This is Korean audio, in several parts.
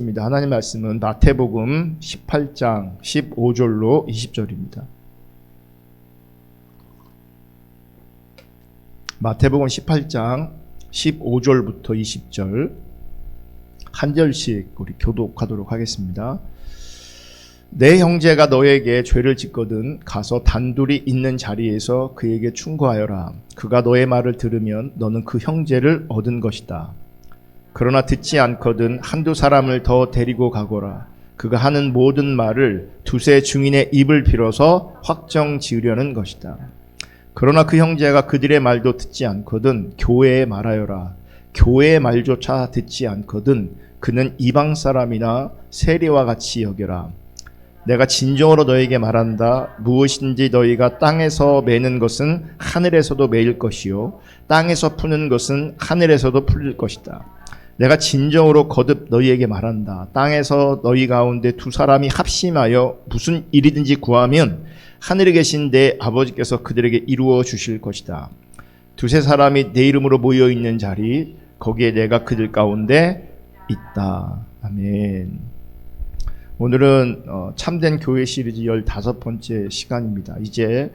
하나님 말씀은 마태복음 18장 15절로 20절입니다. 마태복음 18장 15절부터 20절 한 절씩 우리 교독하도록 하겠습니다. 내 형제가 너에게 죄를 짓거든 가서 단둘이 있는 자리에서 그에게 충고하여라. 그가 너의 말을 들으면 너는 그 형제를 얻은 것이다. 그러나 듣지 않거든 한두 사람을 더 데리고 가거라. 그가 하는 모든 말을 두세 증인의 입을 빌어서 확정 지으려는 것이다. 그러나 그 형제가 그들의 말도 듣지 않거든 교회에 말하여라. 교회의 말조차 듣지 않거든 그는 이방 사람이나 세리와 같이 여겨라. 내가 진정으로 너에게 말한다. 무엇인지 너희가 땅에서 매는 것은 하늘에서도 매일 것이요 땅에서 푸는 것은 하늘에서도 풀릴 것이다. 내가 진정으로 거듭 너희에게 말한다. 땅에서 너희 가운데 두 사람이 합심하여 무슨 일이든지 구하면 하늘에 계신 내 아버지께서 그들에게 이루어 주실 것이다. 두세 사람이 내 이름으로 모여 있는 자리 거기에 내가 그들 가운데 있다. 아멘. 오늘은 참된 교회 시리즈 15번째 시간입니다. 이제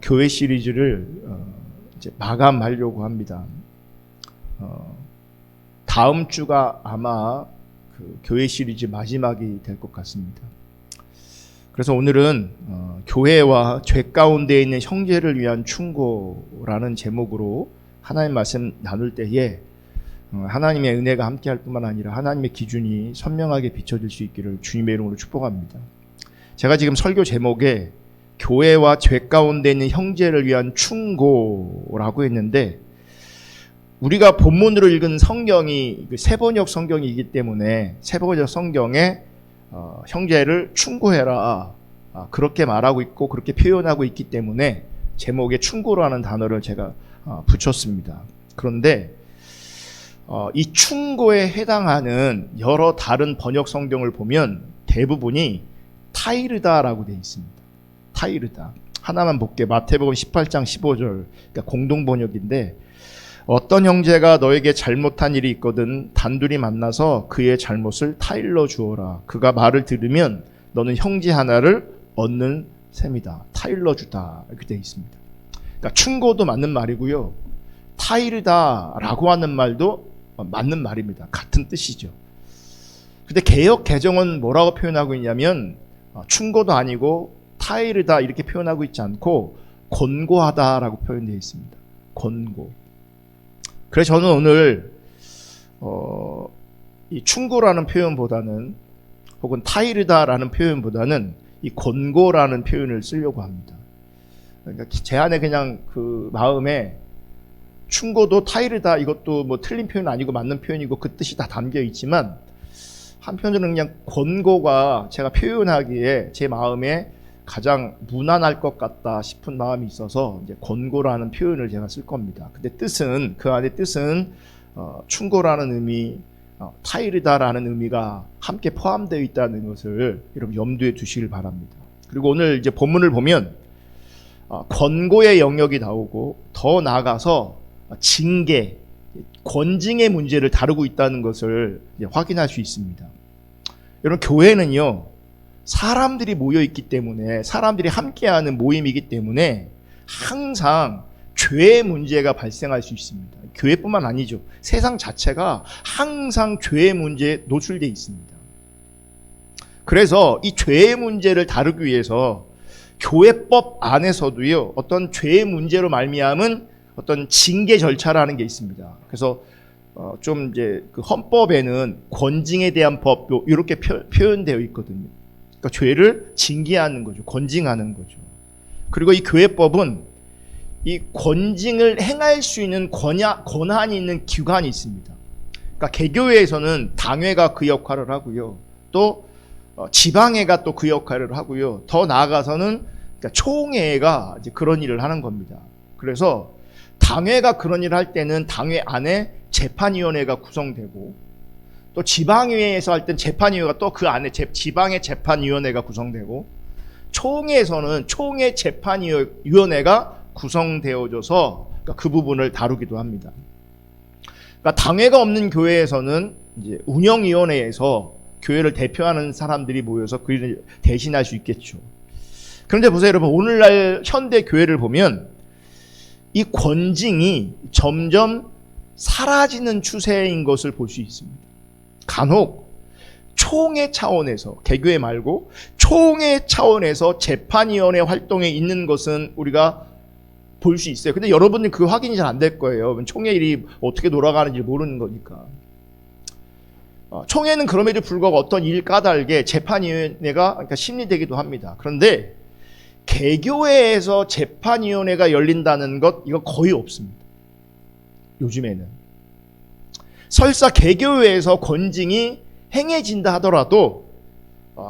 교회 시리즈를 이제 마감하려고 합니다. 다음 주가 아마 그 교회 시리즈 마지막이 될 것 같습니다. 그래서 오늘은 교회와 죄 가운데 있는 형제를 위한 충고라는 제목으로 하나님 말씀 나눌 때에 하나님의 은혜가 함께할 뿐만 아니라 하나님의 기준이 선명하게 비춰질 수 있기를 주님의 이름으로 축복합니다. 제가 지금 설교 제목에 교회와 죄 가운데 있는 형제를 위한 충고라고 했는데, 우리가 본문으로 읽은 성경이 세번역 성경이기 때문에 세번역 성경에 형제를 충고해라 그렇게 말하고 있고 그렇게 표현하고 있기 때문에 제목에 충고라는 단어를 제가 붙였습니다. 그런데 이 충고에 해당하는 여러 다른 번역 성경을 보면 대부분이 타이르다라고 되어 있습니다. 타이르다. 하나만 볼게요. 마태복음 18장 15절 그러니까 공동 번역인데, 어떤 형제가 너에게 잘못한 일이 있거든 단둘이 만나서 그의 잘못을 타일러 주어라. 그가 말을 들으면 너는 형제 하나를 얻는 셈이다. 타일러 주다 이렇게 되어 있습니다. 그러니까 충고도 맞는 말이고요, 타이르다라고 하는 말도 맞는 말입니다. 같은 뜻이죠. 근데 개역 개정은 뭐라고 표현하고 있냐면 충고도 아니고 타이르다 이렇게 표현하고 있지 않고 권고하다라고 표현되어 있습니다. 권고. 그래서 저는 오늘 이 충고라는 표현보다는 혹은 타이르다라는 표현보다는 이 권고라는 표현을 쓰려고 합니다. 그러니까 제 안에 그냥 그 마음에 충고도 타이르다 이것도 뭐 틀린 표현 아니고 맞는 표현이고 그 뜻이 다 담겨 있지만, 한편으로는 그냥 권고가 제가 표현하기에 제 마음에 가장 무난할 것 같다 싶은 마음이 있어서 이제 권고라는 표현을 제가 쓸 겁니다. 근데 뜻은, 그 안에 뜻은 충고라는 의미, 타이르다라는 의미가 함께 포함되어 있다는 것을 여러분 염두에 두시길 바랍니다. 그리고 오늘 이제 본문을 보면 권고의 영역이 나오고 더 나아가서 징계, 권징의 문제를 다루고 있다는 것을 이제 확인할 수 있습니다. 여러분, 교회는요 사람들이 모여 있기 때문에, 사람들이 함께하는 모임이기 때문에 항상 죄의 문제가 발생할 수 있습니다. 교회뿐만 아니죠. 세상 자체가 항상 죄의 문제에 노출되어 있습니다. 그래서 이 죄의 문제를 다루기 위해서 교회법 안에서도요 어떤 죄의 문제로 말미암은 어떤 징계 절차라는 게 있습니다. 그래서 좀 이제 그 헌법에는 권징에 대한 법 이렇게 표현되어 있거든요. 그러니까 죄를 징계하는 거죠. 권징하는 거죠. 그리고 이 교회법은 이 권징을 행할 수 있는 권한이 있는 기관이 있습니다. 그러니까 개교회에서는 당회가 그 역할을 하고요. 또 지방회가 또 그 역할을 하고요. 더 나아가서는 그러니까 총회가 이제 그런 일을 하는 겁니다. 그래서 당회가 그런 일을 할 때는 당회 안에 재판위원회가 구성되고, 또 지방회에서 할 땐 재판위원회가 또 그 안에 지방의 재판위원회가 구성되고, 총회에서는 총회 재판위원회가 구성되어져서 그러니까 그 부분을 다루기도 합니다. 그러니까 당회가 없는 교회에서는 이제 운영위원회에서 교회를 대표하는 사람들이 모여서 그 일을 대신할 수 있겠죠. 그런데 보세요, 여러분. 오늘날 현대 교회를 보면 이 권징이 점점 사라지는 추세인 것을 볼 수 있습니다. 간혹 총회 차원에서, 개교회 말고 총회 차원에서 재판위원회 활동에 있는 것은 우리가 볼 수 있어요. 근데 여러분들 그 확인이 잘 안 될 거예요. 총회 일이 어떻게 돌아가는지 모르는 거니까. 총회는 그럼에도 불구하고 어떤 일 까닭에 재판위원회가 그러니까 심리되기도 합니다. 그런데 개교회에서 재판위원회가 열린다는 것, 이거 거의 없습니다. 요즘에는. 설사 개교회에서 권징이 행해진다 하더라도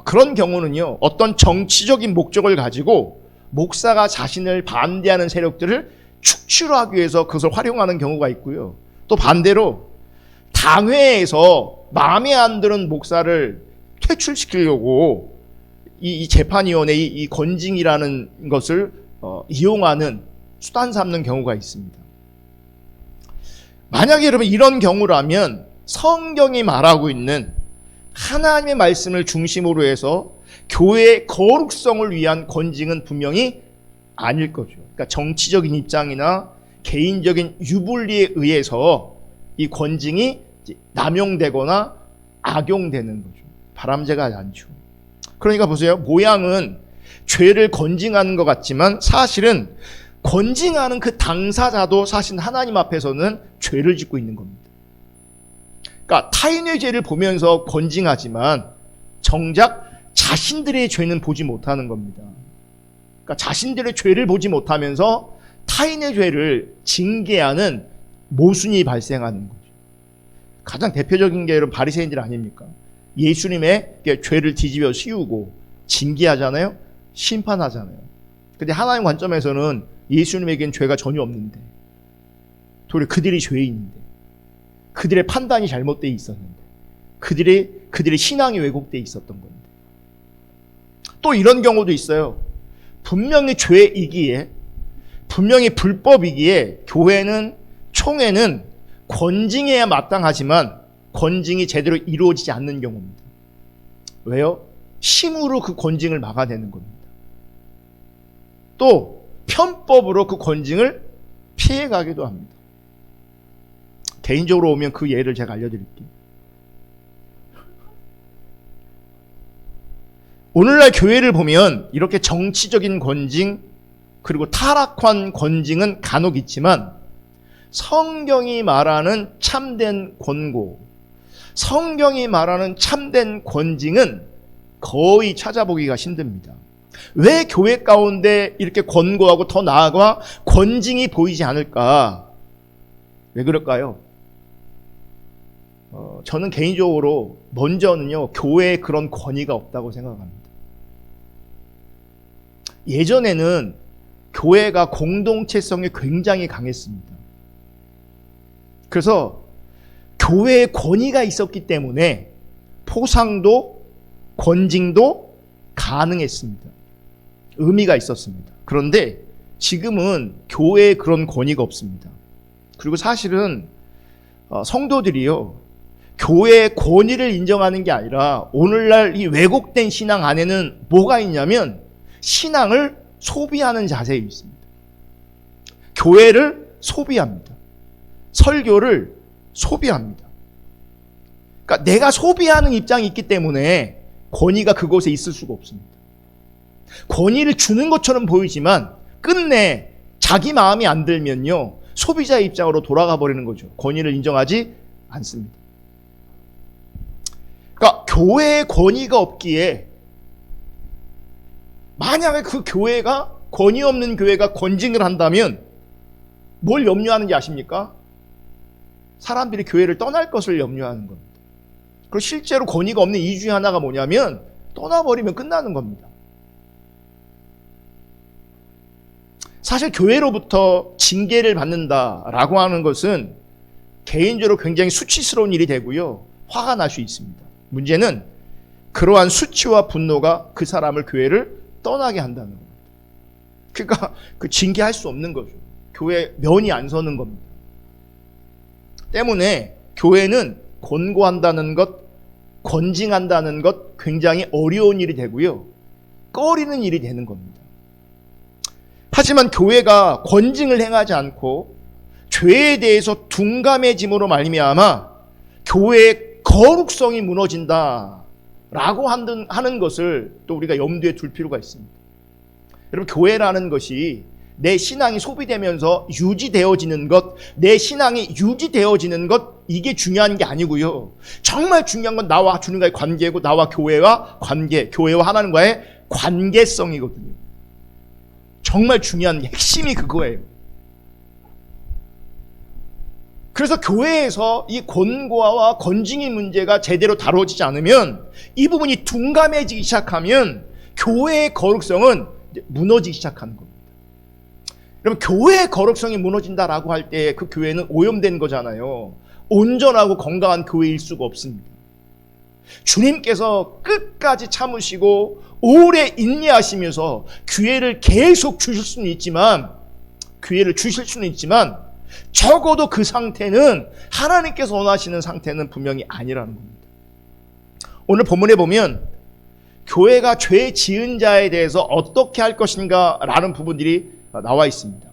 그런 경우는요, 어떤 정치적인 목적을 가지고 목사가 자신을 반대하는 세력들을 축출하기 위해서 그것을 활용하는 경우가 있고요. 또 반대로 당회에서 마음에 안 드는 목사를 퇴출시키려고 이 재판위원회 이 권징이라는 것을 이용하는 수단 삼는 경우가 있습니다. 만약에 여러분 이런 경우라면 성경이 말하고 있는 하나님의 말씀을 중심으로 해서 교회의 거룩성을 위한 권징은 분명히 아닐 거죠. 그러니까 정치적인 입장이나 개인적인 유불리에 의해서 이 권징이 남용되거나 악용되는 거죠. 바람직하지 않죠. 그러니까 보세요. 모양은 죄를 권징하는 것 같지만 사실은 권징하는 그 당사자도 사실 하나님 앞에서는 죄를 짓고 있는 겁니다. 그러니까 타인의 죄를 보면서 권징하지만 정작 자신들의 죄는 보지 못하는 겁니다. 그러니까 자신들의 죄를 보지 못하면서 타인의 죄를 징계하는 모순이 발생하는 거죠. 가장 대표적인 게 여러분 바리새인들 아닙니까? 예수님의 죄를 뒤집어 씌우고 징계하잖아요. 심판하잖아요. 근데 하나님 관점에서는 예수님에겐 죄가 전혀 없는데, 도리어 그들이 죄인인데, 그들의 판단이 잘못되어 있었는데, 그들의 신앙이 왜곡되어 있었던 건데. 또 이런 경우도 있어요. 분명히 죄이기에, 분명히 불법이기에 교회는, 총회는 권징해야 마땅하지만 권징이 제대로 이루어지지 않는 경우입니다. 왜요? 힘으로 그 권징을 막아내는 겁니다. 또 편법으로 그 권징을 피해가기도 합니다. 개인적으로 오면 그 예를 제가 알려드릴게요. 오늘날 교회를 보면 이렇게 정치적인 권징 그리고 타락한 권징은 간혹 있지만 성경이 말하는 참된 권고, 성경이 말하는 참된 권징은 거의 찾아보기가 힘듭니다. 왜 교회 가운데 이렇게 권고하고 더 나아가 권징이 보이지 않을까? 왜 그럴까요? 저는 개인적으로 먼저는요, 교회에 그런 권위가 없다고 생각합니다. 예전에는 교회가 공동체성이 굉장히 강했습니다. 그래서 교회에 권위가 있었기 때문에 포상도 권징도 가능했습니다. 의미가 있었습니다. 그런데 지금은 교회에 그런 권위가 없습니다. 그리고 사실은 성도들이요, 교회의 권위를 인정하는 게 아니라 오늘날 이 왜곡된 신앙 안에는 뭐가 있냐면 신앙을 소비하는 자세에 있습니다. 교회를 소비합니다. 설교를 소비합니다. 그러니까 내가 소비하는 입장이 있기 때문에 권위가 그곳에 있을 수가 없습니다. 권위를 주는 것처럼 보이지만 끝내 자기 마음이 안 들면요, 소비자의 입장으로 돌아가 버리는 거죠. 권위를 인정하지 않습니다. 그러니까 교회에 권위가 없기에, 만약에 그 교회가, 권위 없는 교회가 권징을 한다면 뭘 염려하는지 아십니까? 사람들이 교회를 떠날 것을 염려하는 겁니다. 그리고 실제로 권위가 없는 이유 중에 하나가 뭐냐면 떠나버리면 끝나는 겁니다. 사실 교회로부터 징계를 받는다라고 하는 것은 개인적으로 굉장히 수치스러운 일이 되고요, 화가 날 수 있습니다. 문제는 그러한 수치와 분노가 그 사람을, 교회를 떠나게 한다는 겁니다. 그러니까 그 징계할 수 없는 거죠. 교회 면이 안 서는 겁니다. 때문에 교회는 권고한다는 것, 권징한다는 것 굉장히 어려운 일이 되고요. 꺼리는 일이 되는 겁니다. 하지만 교회가 권징을 행하지 않고 죄에 대해서 둔감해짐으로 말미암아 교회의 거룩성이 무너진다라고 하는 것을 또 우리가 염두에 둘 필요가 있습니다. 여러분, 교회라는 것이 내 신앙이 소비되면서 유지되어지는 것, 내 신앙이 유지되어지는 것, 이게 중요한 게 아니고요. 정말 중요한 건 나와 주님과의 관계고 나와 교회와 관계, 교회와 하나님과의 관계성이거든요. 정말 중요한 게 핵심이 그거예요. 그래서 교회에서 이 권고와 권징의 문제가 제대로 다뤄지지 않으면, 이 부분이 둔감해지기 시작하면 교회의 거룩성은 무너지기 시작하는 겁니다. 여러분, 교회의 거룩성이 무너진다라고 할 때 그 교회는 오염된 거잖아요. 온전하고 건강한 교회일 수가 없습니다. 주님께서 끝까지 참으시고 오래 인내하시면서 기회를 계속 주실 수는 있지만, 적어도 그 상태는 하나님께서 원하시는 상태는 분명히 아니라는 겁니다. 오늘 본문에 보면 교회가 죄 지은 자에 대해서 어떻게 할 것인가 라는 부분들이 나와 있습니다.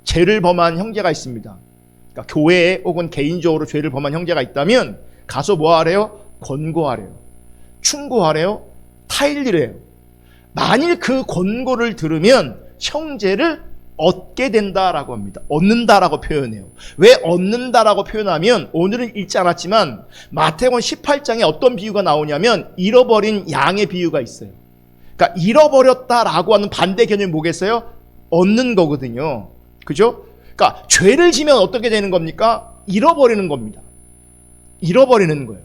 죄를 범한 형제가 있습니다. 그러니까 교회에 혹은 개인적으로 죄를 범한 형제가 있다면 가서 뭐 하래요? 권고하래요. 충고하래요. 타일리래요. 만일 그 권고를 들으면 형제를 얻게 된다라고 합니다. 얻는다라고 표현해요. 왜 얻는다라고 표현하면, 오늘은 읽지 않았지만 마태복음 18장에 어떤 비유가 나오냐면 잃어버린 양의 비유가 있어요. 그러니까 잃어버렸다라고 하는 반대 개념이 뭐겠어요? 얻는 거거든요. 그죠? 그러니까 죄를 지면 어떻게 되는 겁니까? 잃어버리는 겁니다. 잃어버리는 거예요.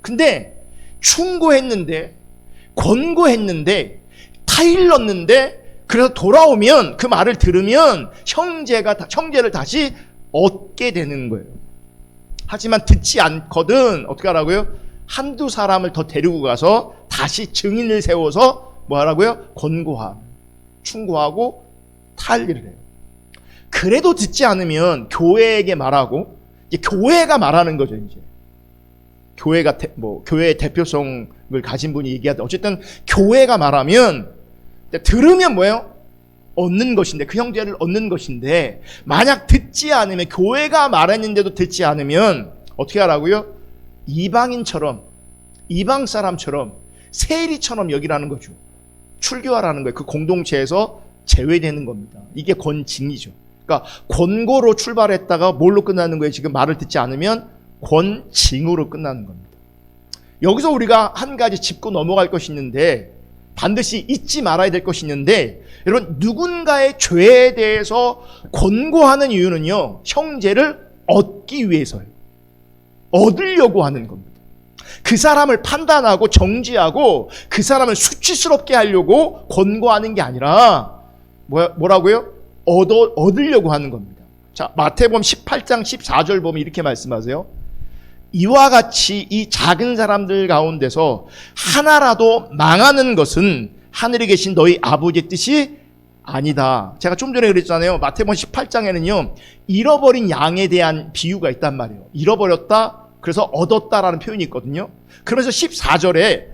근데 충고했는데, 권고했는데, 타일렀는데, 그래서 돌아오면, 그 말을 들으면 형제를 다시 얻게 되는 거예요. 하지만 듣지 않거든 어떻게 하라고요? 한두 사람을 더 데리고 가서 다시 증인을 세워서 뭐 하라고요? 권고하고 충고하고 타일리를 해요. 그래도 듣지 않으면 교회에게 말하고, 이제 교회가 말하는 거죠. 이제 교회가 교회의 대표성을 가진 분이 얘기하든 어쨌든 교회가 말하면 들으면 뭐예요? 얻는 것인데, 그 형제를 얻는 것인데, 만약 듣지 않으면, 교회가 말했는데도 듣지 않으면 어떻게 하라고요? 이방인처럼, 이방 사람처럼, 세리처럼 여기라는 거죠. 출교하라는 거예요. 그 공동체에서 제외되는 겁니다. 이게 권징이죠. 그러니까 권고로 출발했다가 뭘로 끝나는 거예요? 지금 말을 듣지 않으면 권징으로 끝나는 겁니다. 여기서 우리가 한 가지 짚고 넘어갈 것이 있는데, 반드시 잊지 말아야 될 것이 있는데, 여러분, 누군가의 죄에 대해서 권고하는 이유는요, 형제를 얻기 위해서요. 얻으려고 하는 겁니다. 그 사람을 판단하고 정지하고 그 사람을 수치스럽게 하려고 권고하는 게 아니라 뭐라고요? 얻으려고 하는 겁니다. 자, 마태복음 18장 14절 보면 이렇게 말씀하세요. 이와 같이 이 작은 사람들 가운데서 하나라도 망하는 것은 하늘에 계신 너희 아버지의 뜻이 아니다. 제가 좀 전에 그랬잖아요. 마태복음 18장에는요 잃어버린 양에 대한 비유가 있단 말이에요. 잃어버렸다, 그래서 얻었다라는 표현이 있거든요. 그러면서 14절에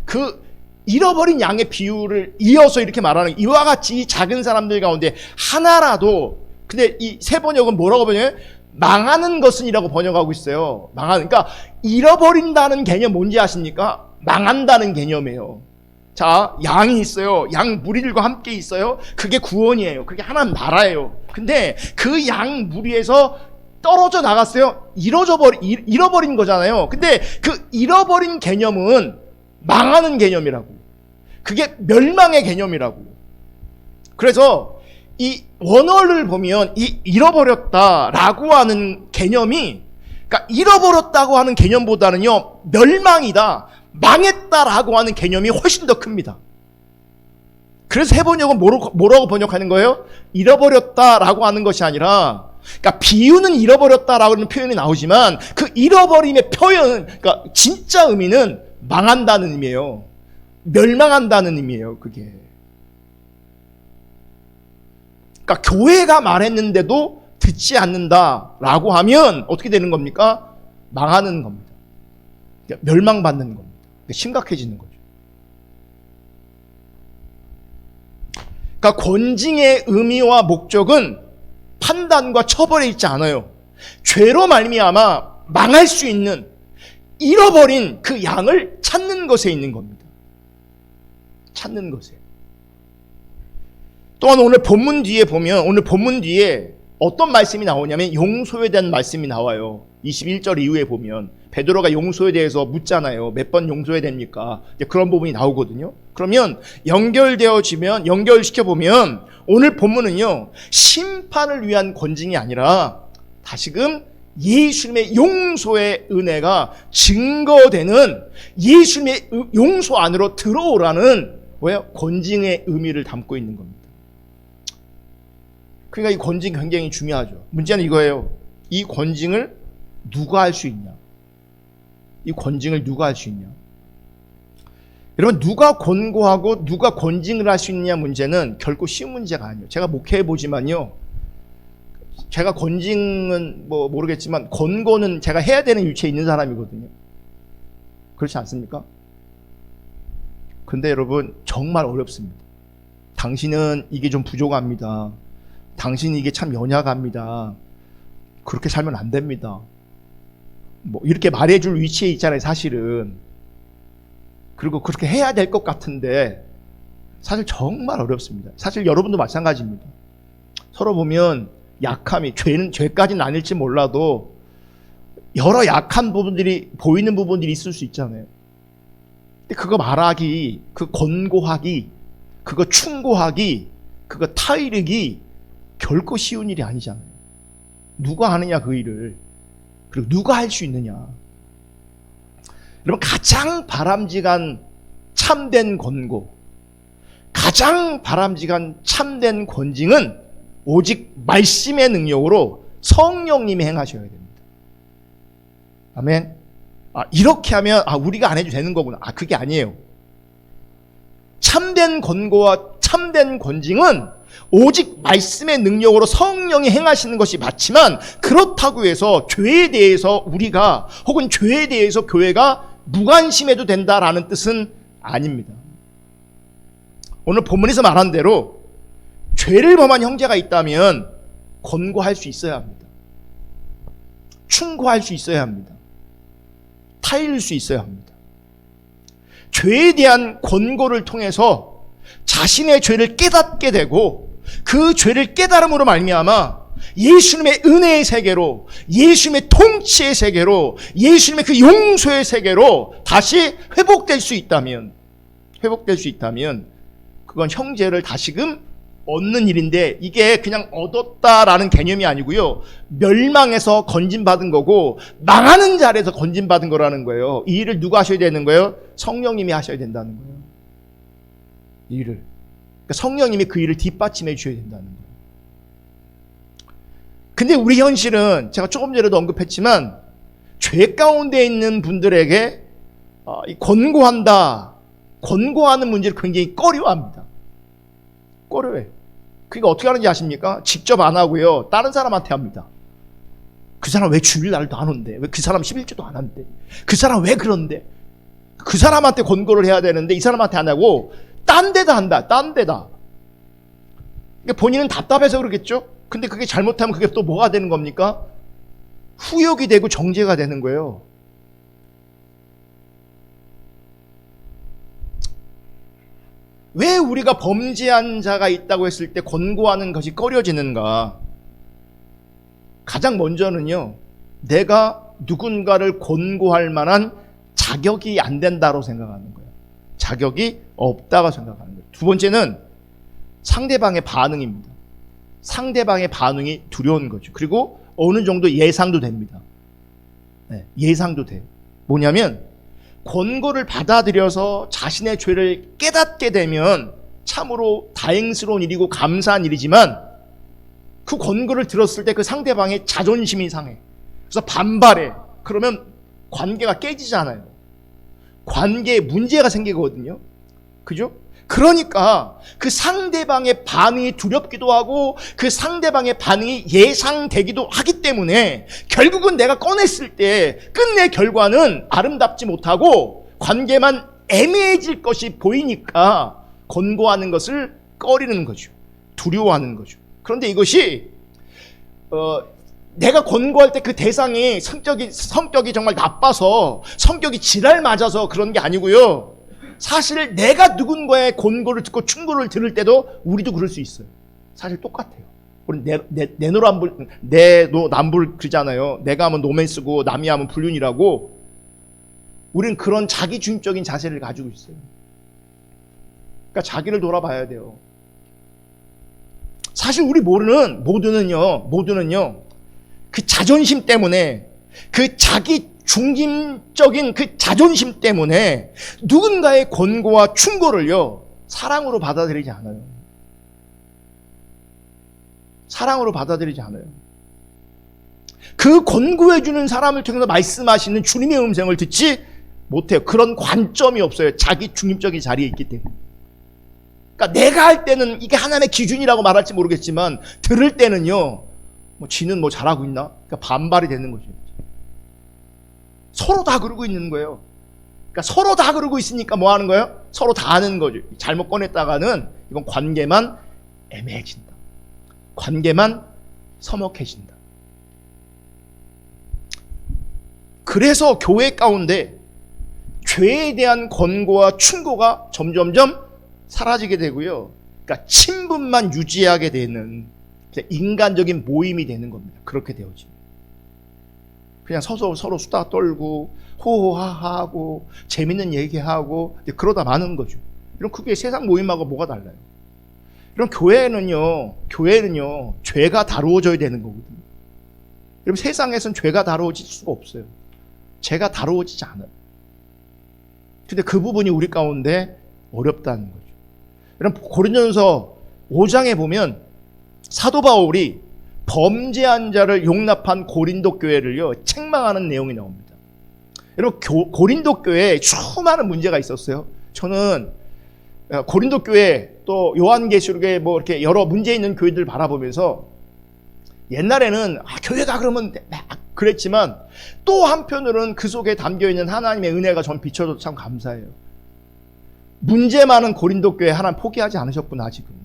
그 잃어버린 양의 비유를 이어서 이렇게 말하는, 이와 같이 이 작은 사람들 가운데 하나라도, 근데 이 세 번역은 뭐라고 번역해요? 망하는 것은이라고 번역하고 있어요. 그러니까 잃어버린다는 개념 뭔지 아십니까? 망한다는 개념이에요. 자, 양이 있어요. 양 무리들과 함께 있어요. 그게 구원이에요. 그게 하나님 나라예요. 근데 그 양 무리에서 떨어져 나갔어요. 잃어버린 거잖아요. 근데 그 잃어버린 개념은 망하는 개념이라고. 그게 멸망의 개념이라고. 그래서 이 원어를 보면 이 잃어버렸다라고 하는 개념이, 그러니까 잃어버렸다고 하는 개념보다는요 멸망이다, 망했다라고 하는 개념이 훨씬 더 큽니다. 그래서 해번역은 뭐라고 번역하는 거예요? 잃어버렸다라고 하는 것이 아니라, 그러니까 비유는 잃어버렸다라고 하는 표현이 나오지만 그 잃어버림의 표현, 그러니까 진짜 의미는 망한다는 의미예요. 멸망한다는 의미예요. 그게. 그러니까 교회가 말했는데도 듣지 않는다라고 하면 어떻게 되는 겁니까? 망하는 겁니다. 그러니까 멸망받는 겁니다. 그러니까 심각해지는 거죠. 그러니까 권징의 의미와 목적은 판단과 처벌에 있지 않아요. 죄로 말미암아 망할 수 있는, 잃어버린 그 양을 찾는 것에 있는 겁니다. 찾는 것에. 또한 오늘 본문 뒤에 보면, 오늘 본문 뒤에 어떤 말씀이 나오냐면 용서에 대한 말씀이 나와요. 21절 이후에 보면 베드로가 용서에 대해서 묻잖아요. 몇 번 용서해야 됩니까? 그런 부분이 나오거든요. 그러면 연결시켜보면 오늘 본문은요, 심판을 위한 권징이 아니라 다시금 예수님의 용서의 은혜가 증거되는, 예수님의 용서 안으로 들어오라는 권징의 의미를 담고 있는 겁니다. 그러니까 이 권징 굉장히 중요하죠. 문제는 이거예요. 이 권징을 누가 할 수 있냐? 이 권징을 누가 할 수 있냐? 여러분, 누가 권고하고 누가 권징을 할 수 있느냐 문제는 결코 쉬운 문제가 아니에요. 제가 목회해보지만요, 제가 권징은 모르겠지만 권고는 제가 해야 되는 위치에 있는 사람이거든요. 그렇지 않습니까? 근데 여러분, 정말 어렵습니다. 당신은 이게 좀 부족합니다. 당신이 이게 참 연약합니다. 그렇게 살면 안 됩니다. 이렇게 말해줄 위치에 있잖아요, 사실은. 그리고 그렇게 해야 될 것 같은데 사실 정말 어렵습니다. 사실 여러분도 마찬가지입니다. 서로 보면 약함이, 죄까지는 아닐지 몰라도 여러 약한 부분들이, 보이는 부분들이 있을 수 있잖아요. 근데 그거 말하기, 그 권고하기, 그거 충고하기, 그거 타이르기 결코 쉬운 일이 아니잖아요. 누가 하느냐 그 일을. 그리고 누가 할 수 있느냐. 여러분, 가장 바람직한 참된 권고, 가장 바람직한 참된 권징은 오직 말씀의 능력으로 성령님이 행하셔야 됩니다. 아멘. 이렇게 하면 우리가 안 해도 되는 거구나. 그게 아니에요. 참된 권고와 참된 권징은 오직 말씀의 능력으로 성령이 행하시는 것이 맞지만, 그렇다고 해서 죄에 대해서 우리가, 혹은 죄에 대해서 교회가 무관심해도 된다라는 뜻은 아닙니다. 오늘 본문에서 말한 대로 죄를 범한 형제가 있다면 권고할 수 있어야 합니다. 충고할 수 있어야 합니다. 타일 수 있어야 합니다. 죄에 대한 권고를 통해서 자신의 죄를 깨닫게 되고, 그 죄를 깨달음으로 말미암아 예수님의 은혜의 세계로, 예수님의 통치의 세계로, 예수님의 그 용서의 세계로 다시 회복될 수 있다면 그건 형제를 다시금 얻는 일인데, 이게 그냥 얻었다라는 개념이 아니고요, 멸망에서 건진받은 거고 망하는 자리에서 건진받은 거라는 거예요. 이 일을 누가 하셔야 되는 거예요? 성령님이 하셔야 된다는 거예요. 이 일을. 그러니까 성령님이 그 일을 뒷받침해 주셔야 된다는 거예요. 근데 우리 현실은 제가 조금 전에도 언급했지만 죄 가운데 있는 분들에게 권고하는 문제를 굉장히 꺼려합니다. 꺼려해. 그러니까 어떻게 하는지 아십니까? 직접 안 하고요, 다른 사람한테 합니다. 그 사람 왜 주일날도 안 온대? 왜 그 사람 11주도 안 한대? 그 사람 왜 그런데? 그 사람한테 권고를 해야 되는데 이 사람한테 안 하고 딴 데다 한다. 딴 데다. 그러니까 본인은 답답해서 그러겠죠? 근데 그게 잘못하면 그게 또 뭐가 되는 겁니까? 후욕이 되고 정죄가 되는 거예요. 왜 우리가 범죄한 자가 있다고 했을 때 권고하는 것이 꺼려지는가? 가장 먼저는요, 내가 누군가를 권고할 만한 자격이 안 된다고 생각하는 거예요. 자격이 없다고 생각하는 거예요. 두 번째는 상대방의 반응입니다. 상대방의 반응이 두려운 거죠. 그리고 어느 정도 예상도 됩니다. 네, 예상도 돼요. 뭐냐면 권고를 받아들여서 자신의 죄를 깨닫게 되면 참으로 다행스러운 일이고 감사한 일이지만, 그 권고를 들었을 때 그 상대방의 자존심이 상해. 그래서 반발해. 그러면 관계가 깨지잖아요. 관계에 문제가 생기거든요. 그죠? 그러니까 그 상대방의 반응이 두렵기도 하고 그 상대방의 반응이 예상되기도 하기 때문에 결국은 내가 꺼냈을 때 끝내 결과는 아름답지 못하고 관계만 애매해질 것이 보이니까 권고하는 것을 꺼리는 거죠. 두려워하는 거죠. 그런데 이것이 내가 권고할 때 그 대상이 성격이 정말 나빠서 성격이 지랄 맞아서 그런 게 아니고요. 사실 내가 누군가의 권고를 듣고 충고를 들을 때도 우리도 그럴 수 있어요. 사실 똑같아요. 우리 내노남불 그러잖아요. 내가 하면 노맨스고 남이 하면 불륜이라고. 우리는 그런 자기 중립적인 자세를 가지고 있어요. 그러니까 자기를 돌아봐야 돼요. 사실 우리 모두는요 그 자존심 때문에 그 자기 중심적인 그 자존심 때문에 누군가의 권고와 충고를요 사랑으로 받아들이지 않아요. 사랑으로 받아들이지 않아요. 그 권고해주는 사람을 통해서 말씀하시는 주님의 음성을 듣지 못해요. 그런 관점이 없어요. 자기 중립적인 자리에 있기 때문에. 그러니까 내가 할 때는 이게 하나님의 기준이라고 말할지 모르겠지만 들을 때는요 지는 뭐 잘하고 있나? 그러니까 반발이 되는 거죠. 서로 다 그러고 있는 거예요. 그러니까 서로 다 그러고 있으니까 뭐 하는 거예요? 서로 다 아는 거죠. 잘못 꺼냈다가는 이건 관계만 애매해진다. 관계만 서먹해진다. 그래서 교회 가운데 죄에 대한 권고와 충고가 점점점 사라지게 되고요. 그러니까 친분만 유지하게 되는 인간적인 모임이 되는 겁니다. 그렇게 되어지면. 그냥 서로 수다 떨고 호호하하하고 재밌는 얘기하고 그러다 마는 거죠. 이런 그게 세상 모임하고 뭐가 달라요? 이런 교회는요 죄가 다루어져야 되는 거거든요. 여러분 세상에서는 죄가 다루어질 수가 없어요. 죄가 다루어지지 않아요. 근데 그 부분이 우리 가운데 어렵다는 거죠. 여러분 고린도전서 5장에 보면 사도 바울이 범죄한 자를 용납한 고린도 교회를요 책망하는 내용이 나옵니다. 여러분 고린도 교회에 수많은 문제가 있었어요. 저는 고린도 교회 또 요한계시록에 뭐 이렇게 여러 문제 있는 교회들 바라보면서 옛날에는 교회가 그러면 막 그랬지만 또 한편으로는 그 속에 담겨있는 하나님의 은혜가 전 비춰져서 참 감사해요. 문제 많은 고린도 교회 하나님 포기하지 않으셨구나. 지금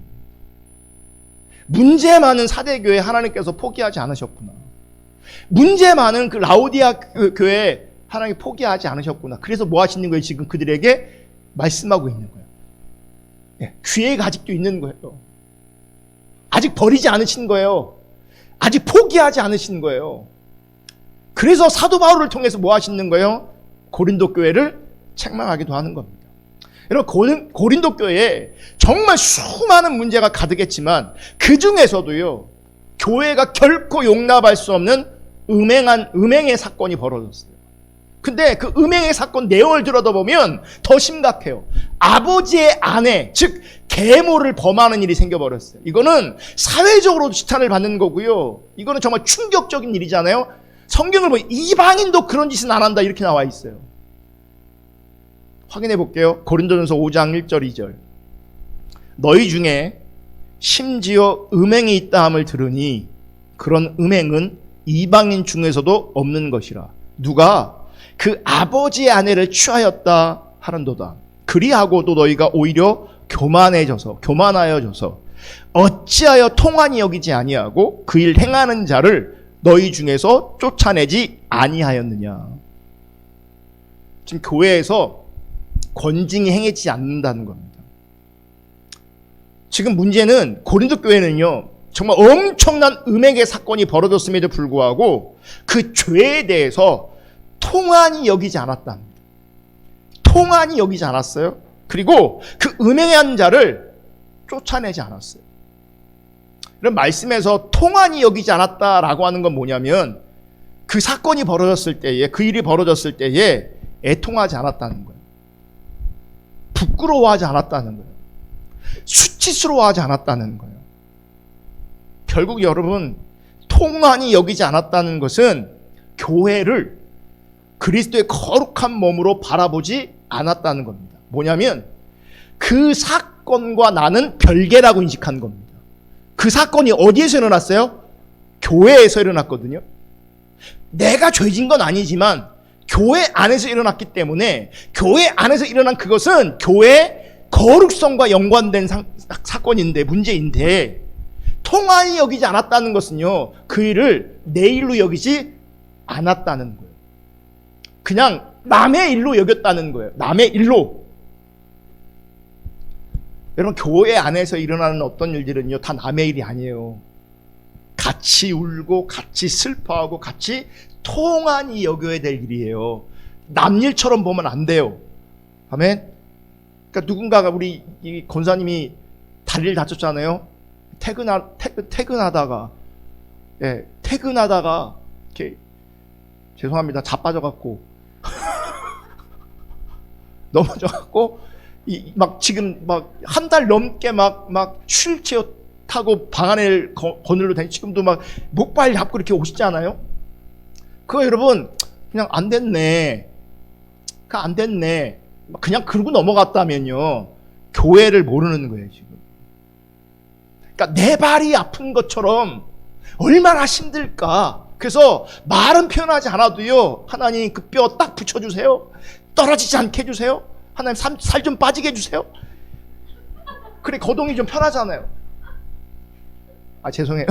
문제 많은 사대교회 하나님께서 포기하지 않으셨구나. 문제 많은 그 라오디아 교회 하나님 포기하지 않으셨구나. 그래서 뭐 하시는 거예요? 지금 그들에게 말씀하고 있는 거예요. 기회가 아직도 있는 거예요. 아직 버리지 않으신 거예요. 아직 포기하지 않으신 거예요. 그래서 사도 바울을 통해서 뭐 하시는 거예요? 고린도 교회를 책망하기도 하는 겁니다. 여러분 고린도 교회에 정말 수많은 문제가 가득했지만 그 중에서도요 교회가 결코 용납할 수 없는 음행의 사건이 벌어졌어요. 근데 그 음행의 사건 내용을 들여다보면 더 심각해요. 아버지의 아내 즉 계모를 범하는 일이 생겨버렸어요. 이거는 사회적으로 지탄을 받는 거고요. 이거는 정말 충격적인 일이잖아요. 성경을 보면 이방인도 그런 짓은 안 한다 이렇게 나와 있어요. 확인해 볼게요. 고린도전서 5장 1절 2절. 너희 중에 심지어 음행이 있다 함을 들으니 그런 음행은 이방인 중에서도 없는 것이라. 누가 그 아버지의 아내를 취하였다 하는도다. 그리하고도 너희가 오히려 교만하여져서 어찌하여 통한이 여기지 아니하고 그 일 행하는 자를 너희 중에서 쫓아내지 아니하였느냐. 지금 교회에서 권징이 행해지지 않는다는 겁니다. 지금 문제는 고린도 교회는요 정말 엄청난 음행의 사건이 벌어졌음에도 불구하고 그 죄에 대해서 통한이 여기지 않았답니다. 통한이 여기지 않았어요. 그리고 그 음행한 자를 쫓아내지 않았어요. 이런 말씀에서 통한이 여기지 않았다라고 하는 건 뭐냐면 그 사건이 벌어졌을 때에 그 일이 벌어졌을 때에 애통하지 않았다는 거예요. 부끄러워하지 않았다는 거예요. 수치스러워하지 않았다는 거예요. 결국 여러분 통한이 여기지 않았다는 것은 교회를 그리스도의 거룩한 몸으로 바라보지 않았다는 겁니다. 뭐냐면 그 사건과 나는 별개라고 인식한 겁니다. 그 사건이 어디에서 일어났어요? 교회에서 일어났거든요. 내가 죄진 건 아니지만 교회 안에서 일어났기 때문에 교회 안에서 일어난 그것은 교회 거룩성과 연관된 사건인데, 문제인데, 통한이 여기지 않았다는 것은요, 그 일을 내 일로 여기지 않았다는 거예요. 그냥 남의 일로 여겼다는 거예요. 남의 일로. 여러분, 교회 안에서 일어나는 어떤 일들은요, 다 남의 일이 아니에요. 같이 울고 같이 슬퍼하고 같이 통한이 여겨야 될 일이에요. 남 일처럼 보면 안 돼요. 아멘. 그러니까 누군가가, 우리 이 권사님이 다리를 다쳤잖아요. 퇴근하다가 이렇게, 죄송합니다, 자빠져갖고 넘어져갖고 막 지금 막 한 달 넘게 막 휠체어 타고 방 안에 거늘러 다니, 지금도 막 목발 잡고 이렇게 오시잖아요. 그거 여러분, 그냥 안 됐네, 그냥 그러고 넘어갔다면요, 교회를 모르는 거예요 지금. 그러니까 내 발이 아픈 것처럼 얼마나 힘들까. 그래서 말은 표현하지 않아도요, 하나님 그 뼈 딱 붙여주세요. 떨어지지 않게 해주세요. 하나님 살 좀 빠지게 해주세요. 그래, 거동이 좀 편하잖아요. 죄송해요.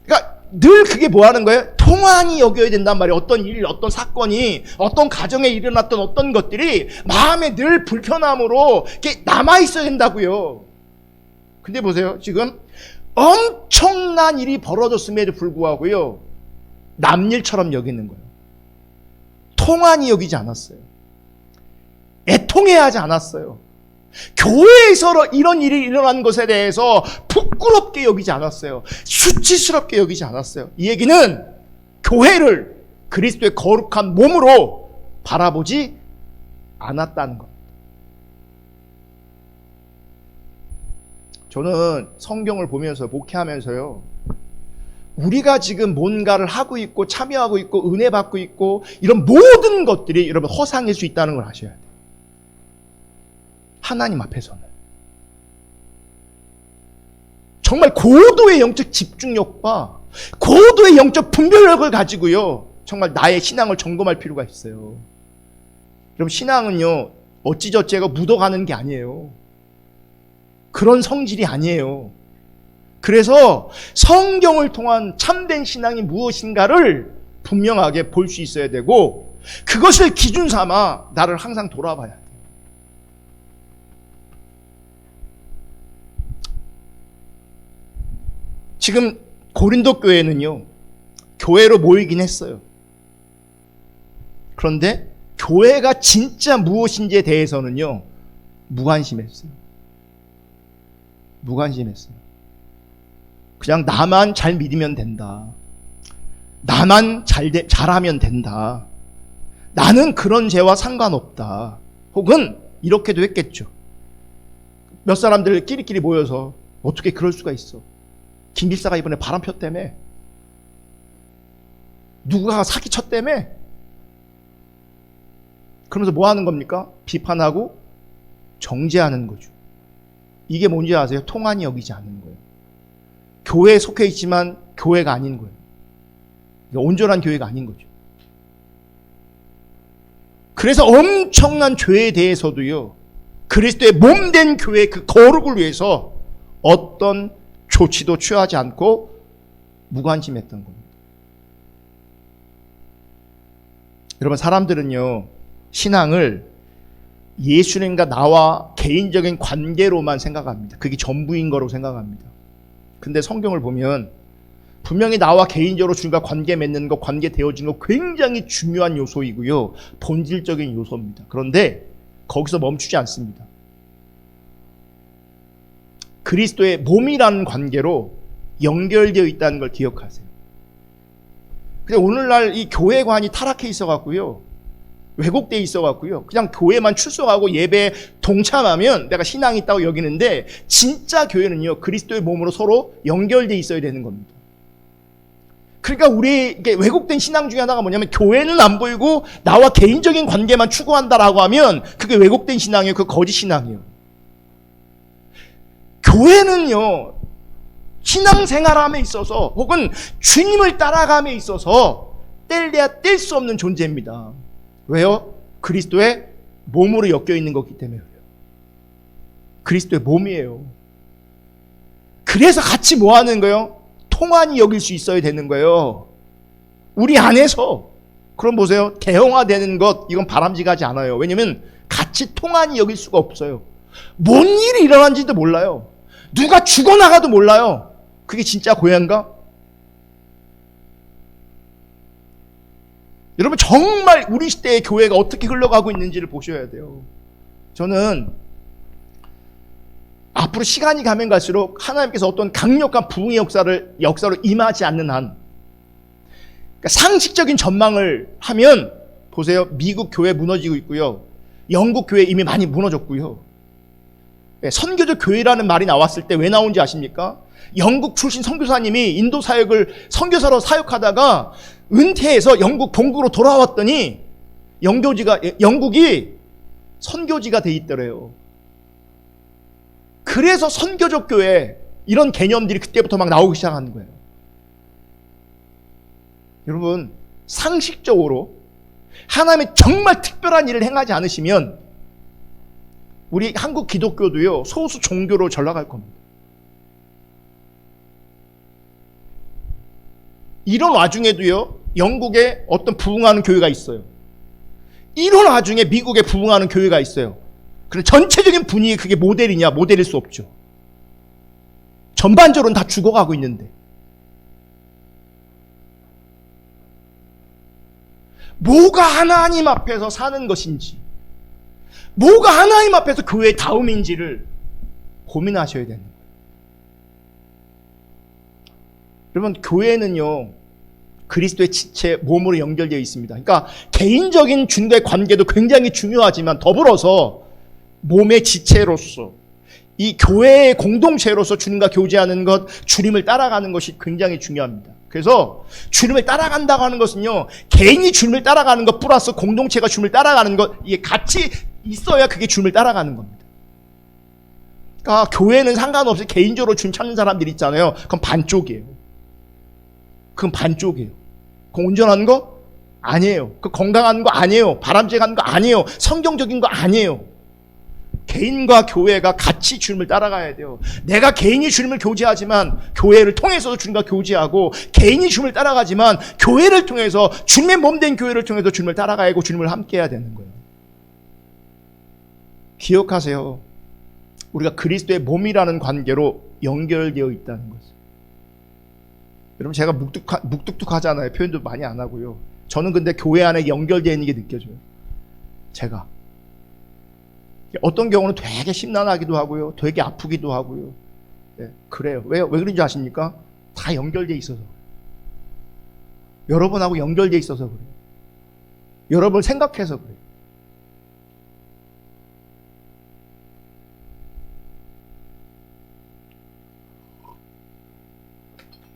그러니까 늘 그게 뭐 하는 거예요? 통한이 여겨야 된단 말이에요. 어떤 일, 어떤 사건이, 어떤 가정에 일어났던 어떤 것들이 마음에 늘 불편함으로 이렇게 남아있어야 된다고요. 근데 보세요. 지금 엄청난 일이 벌어졌음에도 불구하고요, 남일처럼 여기는 거예요. 통한이 여기지 않았어요. 애통해야 하지 않았어요. 교회에서 이런 일이 일어난 것에 대해서 부끄럽게 여기지 않았어요. 수치스럽게 여기지 않았어요. 이 얘기는 교회를 그리스도의 거룩한 몸으로 바라보지 않았다는 것. 저는 성경을 보면서, 목회하면서요, 우리가 지금 뭔가를 하고 있고 참여하고 있고 은혜 받고 있고 이런 모든 것들이 여러분 허상일 수 있다는 걸 아셔야 돼요. 하나님 앞에서는 정말 고도의 영적 집중력과 고도의 영적 분별력을 가지고요, 정말 나의 신앙을 점검할 필요가 있어요. 여러분, 신앙은요, 어찌저찌가 묻어가는 게 아니에요. 그런 성질이 아니에요. 그래서 성경을 통한 참된 신앙이 무엇인가를 분명하게 볼 수 있어야 되고, 그것을 기준 삼아 나를 항상 돌아봐야 돼요. 지금 고린도 교회는요, 교회로 모이긴 했어요. 그런데 교회가 진짜 무엇인지에 대해서는요, 무관심했어요. 그냥 나만 잘 믿으면 된다. 나만 잘하면 된다. 나는 그런 죄와 상관없다. 혹은 이렇게도 했겠죠. 몇 사람들 끼리끼리 모여서, 어떻게 그럴 수가 있어. 김 집사가 이번에 바람 폈다며. 누가 사기쳤다며. 그러면서 뭐 하는 겁니까? 비판하고 정죄하는 거죠. 이게 뭔지 아세요? 통한이 여기지 않는 거예요. 교회에 속해 있지만 교회가 아닌 거예요. 온전한 교회가 아닌 거죠. 그래서 엄청난 죄에 대해서도요, 그리스도의 몸된 교회의 그 거룩을 위해서 어떤 조치도 취하지 않고 무관심했던 겁니다. 여러분, 사람들은요, 신앙을 예수님과 나와 개인적인 관계로만 생각합니다. 그게 전부인 거로 생각합니다. 근데 성경을 보면 분명히 나와 개인적으로 주님과 관계 맺는 것, 관계 되어지는 것 굉장히 중요한 요소이고요, 본질적인 요소입니다. 그런데 거기서 멈추지 않습니다. 그리스도의 몸이라는 관계로 연결되어 있다는 걸 기억하세요. 근데 오늘날 이 교회관이 타락해 있어갖고요, 왜곡되어 있어갖고요, 그냥 교회만 출석하고 예배에 동참하면 내가 신앙이 있다고 여기는데, 진짜 교회는요, 그리스도의 몸으로 서로 연결되어 있어야 되는 겁니다. 그러니까 우리 이게 왜곡된 신앙 중에 하나가 뭐냐면 교회는 안 보이고 나와 개인적인 관계만 추구한다라고 하면 그게 왜곡된 신앙이에요. 그 거짓 신앙이에요. 교회는요, 신앙생활함에 있어서 혹은 주님을 따라감에 있어서 뗄래야 뗄 수 없는 존재입니다. 왜요? 그리스도의 몸으로 엮여 있는 거기 때문에 그래요. 그리스도의 몸이에요. 그래서 같이 뭐 하는 거예요? 통한이 여길 수 있어야 되는 거예요. 우리 안에서. 그럼 보세요. 대형화되는 것, 이건 바람직하지 않아요. 왜냐면 같이 통한이 여길 수가 없어요. 뭔 일이 일어난지도 몰라요. 누가 죽어나가도 몰라요. 그게 진짜 교회인가? 여러분 정말 우리 시대의 교회가 어떻게 흘러가고 있는지를 보셔야 돼요. 저는 앞으로 시간이 가면 갈수록 하나님께서 어떤 강력한 부흥의 역사로 임하지 않는 한, 그러니까 상식적인 전망을 하면 보세요. 미국 교회 무너지고 있고요. 영국 교회 이미 많이 무너졌고요. 선교적 교회라는 말이 나왔을 때 왜 나온지 아십니까? 영국 출신 선교사님이 인도 사역을 선교사로 사역하다가 은퇴해서 영국 본국으로 돌아왔더니 영국이 선교지가 돼 있더래요. 그래서 선교적 교회 이런 개념들이 그때부터 막 나오기 시작하는 거예요. 여러분 상식적으로 하나님의 정말 특별한 일을 행하지 않으시면 우리 한국 기독교도요 소수 종교로 전락할 겁니다. 이런 와중에도요 영국에 어떤 부흥하는 교회가 있어요. 이런 와중에 미국에 부흥하는 교회가 있어요. 그런데 전체적인 분위기 그게 모델이냐? 모델일 수 없죠. 전반적으로는 다 죽어가고 있는데 뭐가 하나님 앞에서 사는 것인지, 뭐가 하나님 앞에서 교회의 다음인지를 고민하셔야 되는 거예요. 여러분 교회는요 그리스도의 지체 몸으로 연결되어 있습니다. 그러니까 개인적인 주님과의 관계도 굉장히 중요하지만 더불어서 몸의 지체로서 이 교회의 공동체로서 주님과 교제하는 것, 주님을 따라가는 것이 굉장히 중요합니다. 그래서 주님을 따라간다고 하는 것은요 개인이 주님을 따라가는 것 플러스 공동체가 주님을 따라가는 것, 이게 같이 있어야 그게 주님을 따라가는 겁니다. 그러니까 교회는 상관없이 개인적으로 주님 찾는 사람들이 있잖아요. 그건 반쪽이에요. 그건 반쪽이에요. 그건 온전한 거 아니에요. 그 건강한 거 아니에요. 바람직한 거 아니에요. 성경적인 거 아니에요. 개인과 교회가 같이 주님을 따라가야 돼요. 내가 개인이 주님을 교제하지만 교회를 통해서도 주님과 교제하고, 개인이 주님을 따라가지만 교회를 통해서 주님의 몸된 교회를 통해서 주님을 따라가야 하고 주님을 함께 해야 되는 거예요. 기억하세요. 우리가 그리스도의 몸이라는 관계로 연결되어 있다는 것을. 여러분 제가 묵뚝뚝하잖아요. 표현도 많이 안 하고요. 저는 근데 교회 안에 연결되어 있는 게 느껴져요. 제가 어떤 경우는 되게 심란하기도 하고요. 되게 아프기도 하고요. 네, 그래요. 왜 그런지 아십니까? 다 연결되어 있어서. 여러분하고 연결되어 있어서 그래요. 여러분을 생각해서 그래요.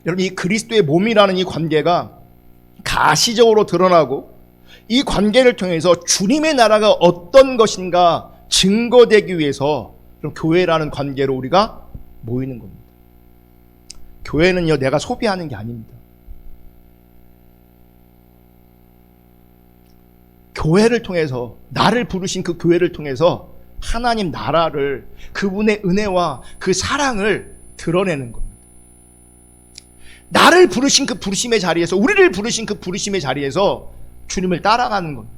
여러분 이 그리스도의 몸이라는 이 관계가 가시적으로 드러나고, 이 관계를 통해서 주님의 나라가 어떤 것인가 증거되기 위해서 교회라는 관계로 우리가 모이는 겁니다. 교회는요 내가 소비하는 게 아닙니다. 교회를 통해서, 나를 부르신 그 교회를 통해서 하나님 나라를, 그분의 은혜와 그 사랑을 드러내는 겁니다. 나를 부르신 그 부르심의 자리에서, 우리를 부르신 그 부르심의 자리에서 주님을 따라가는 겁니다.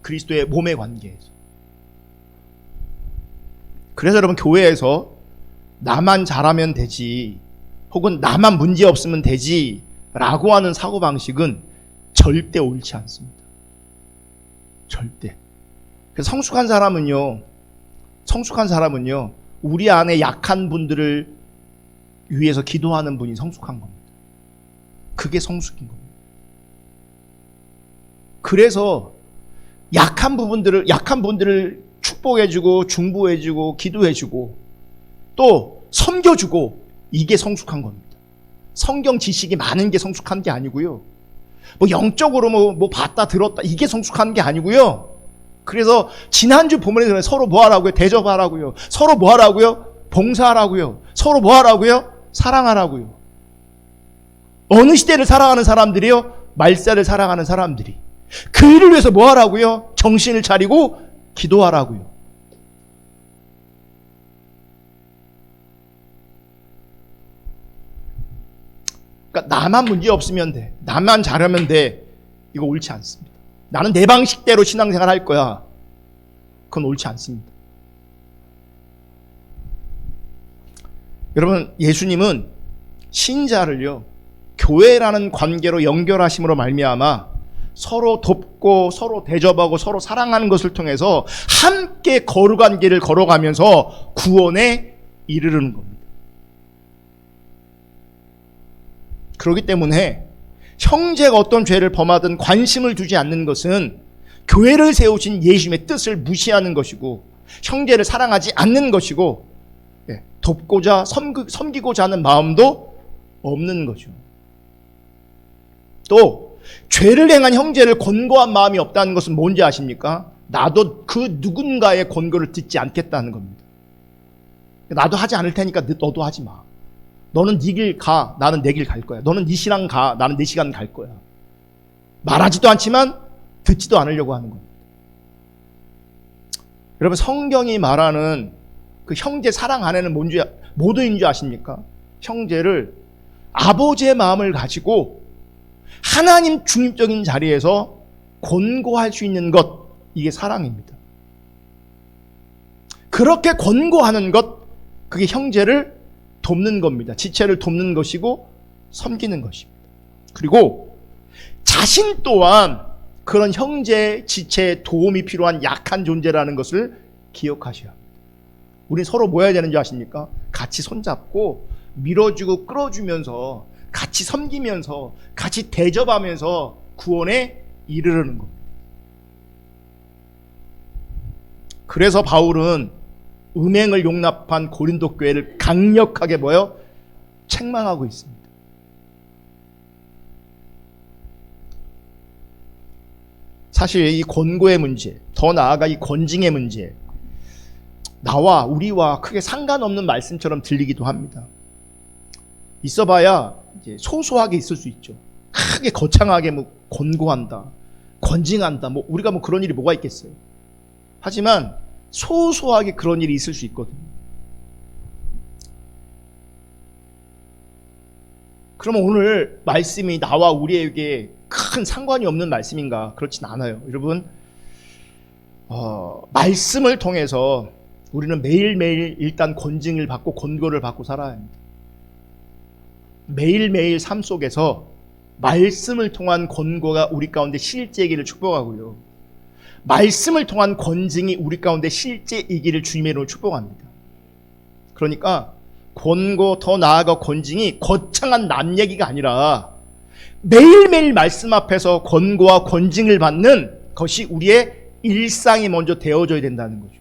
그리스도의 몸의 관계에서. 그래서 여러분 교회에서 나만 잘하면 되지, 혹은 나만 문제 없으면 되지 라고 하는 사고방식은 절대 옳지 않습니다. 절대. 그래서 성숙한 사람은요 우리 안에 약한 분들을 위해서 기도하는 분이 성숙한 겁니다. 그게 성숙인 겁니다. 그래서 약한 분들을 축복해주고 중보해주고 기도해주고 또 섬겨주고, 이게 성숙한 겁니다. 성경 지식이 많은 게 성숙한 게 아니고요. 뭐 영적으로 뭐 봤다 들었다 이게 성숙한 게 아니고요. 그래서 지난주 본문에 서로 뭐 하라고요? 대접하라고요. 서로 뭐 하라고요? 봉사하라고요. 서로 뭐 하라고요? 사랑하라고요. 어느 시대를 살아가는 사람들이요? 말세를 살아가는 사람들이. 그 일을 위해서 뭐 하라고요? 정신을 차리고 기도하라고요. 그러니까 나만 문제 없으면 돼. 나만 잘하면 돼. 이거 옳지 않습니다. 나는 내 방식대로 신앙생활 할 거야. 그건 옳지 않습니다. 여러분, 예수님은 신자를요, 교회라는 관계로 연결하심으로 말미암아 서로 돕고 서로 대접하고 서로 사랑하는 것을 통해서 함께 거룩한 길을 걸어가면서 구원에 이르르는 겁니다. 그렇기 때문에 형제가 어떤 죄를 범하든 관심을 두지 않는 것은 교회를 세우신 예수님의 뜻을 무시하는 것이고 형제를 사랑하지 않는 것이고 돕고자 섬기고자 하는 마음도 없는 거죠. 또 죄를 행한 형제를 권고한 마음이 없다는 것은 뭔지 아십니까? 나도 그 누군가의 권고를 듣지 않겠다는 겁니다. 나도 하지 않을 테니까 너도 하지 마. 너는 네 길 가, 나는 내 길 갈 거야. 너는 네 시간 가, 나는 내 시간 갈 거야. 말하지도 않지만 듣지도 않으려고 하는 겁니다. 여러분, 성경이 말하는 그 형제 사랑 안에는 뭐인 줄 아십니까? 형제를 아버지의 마음을 가지고 하나님 중립적인 자리에서 권고할 수 있는 것, 이게 사랑입니다. 그렇게 권고하는 것, 그게 형제를 돕는 겁니다. 지체를 돕는 것이고 섬기는 것입니다. 그리고 자신 또한 그런 형제 지체에 도움이 필요한 약한 존재라는 것을 기억하셔야 합니다. 우리 서로 뭐 해야 되는지 아십니까? 같이 손잡고 밀어주고 끌어주면서 같이 섬기면서 같이 대접하면서 구원에 이르르는 겁니다. 그래서 바울은 음행을 용납한 고린도 교회를 강력하게 책망하고 있습니다. 사실 이 권고의 문제, 더 나아가 이 권징의 문제, 나와 우리와 크게 상관없는 말씀처럼 들리기도 합니다. 있어봐야 이제 소소하게 있을 수 있죠. 크게 거창하게 권고한다, 권징한다, 우리가 그런 일이 뭐가 있겠어요. 하지만 소소하게 그런 일이 있을 수 있거든요. 그러면 오늘 말씀이 나와 우리에게 큰 상관이 없는 말씀인가? 그렇진 않아요. 여러분, 말씀을 통해서 우리는 매일매일 일단 권징을 받고 권고를 받고 살아야 합니다. 매일매일 삶 속에서 말씀을 통한 권고가 우리 가운데 실제이기를 축복하고요. 말씀을 통한 권징이 우리 가운데 실제이기를 주님의 이름으로 축복합니다. 그러니까 권고, 더 나아가 권징이 거창한 남 얘기가 아니라 매일매일 말씀 앞에서 권고와 권징을 받는 것이 우리의 일상이 먼저 되어져야 된다는 거죠.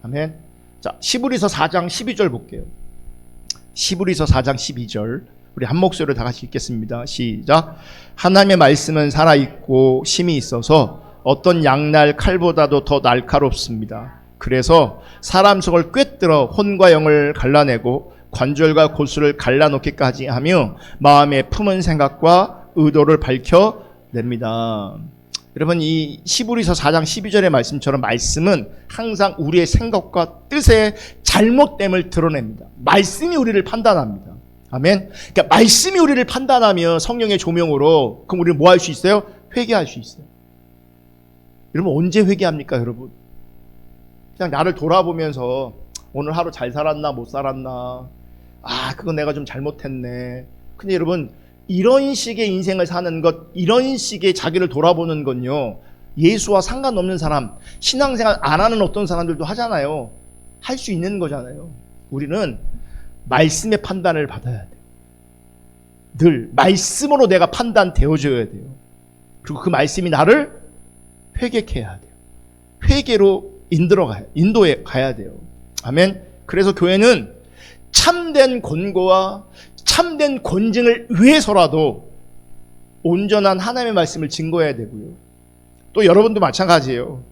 아멘. 자, 시브리서 4장 12절 볼게요. 시브리서 4장 12절. 우리 한 목소리로 다 같이 읽겠습니다. 시작. 하나님의 말씀은 살아있고 힘이 있어서 어떤 양날 칼보다도 더 날카롭습니다. 그래서 사람 속을 꿰뚫어 혼과 영을 갈라내고 관절과 고수를 갈라놓기까지 하며 마음의 품은 생각과 의도를 밝혀냅니다. 여러분, 이 시브리서 4장 12절의 말씀처럼 말씀은 항상 우리의 생각과 뜻의 잘못됨을 드러냅니다. 말씀이 우리를 판단합니다. 아멘. 그러니까 말씀이 우리를 판단하며 성령의 조명으로, 그럼 우리는 뭐 할 수 있어요? 회개할 수 있어요. 여러분, 언제 회개합니까, 여러분? 그냥 나를 돌아보면서 오늘 하루 잘 살았나 못 살았나, 그건 내가 좀 잘못했네. 근데 여러분, 이런 식의 인생을 사는 것, 이런 식의 자기를 돌아보는 건요, 예수와 상관없는 사람, 신앙생활 안 하는 어떤 사람들도 하잖아요. 할 수 있는 거잖아요. 우리는 말씀의 판단을 받아야 돼요. 늘 말씀으로 내가 판단되어져야 돼요. 그리고 그 말씀이 나를 회개케 해야 돼요. 회개로 인도에 가야 돼요. 아멘. 그래서 교회는 참된 권고와 참된 권징을 위해서라도 온전한 하나님의 말씀을 증거해야 되고요. 또 여러분도 마찬가지예요.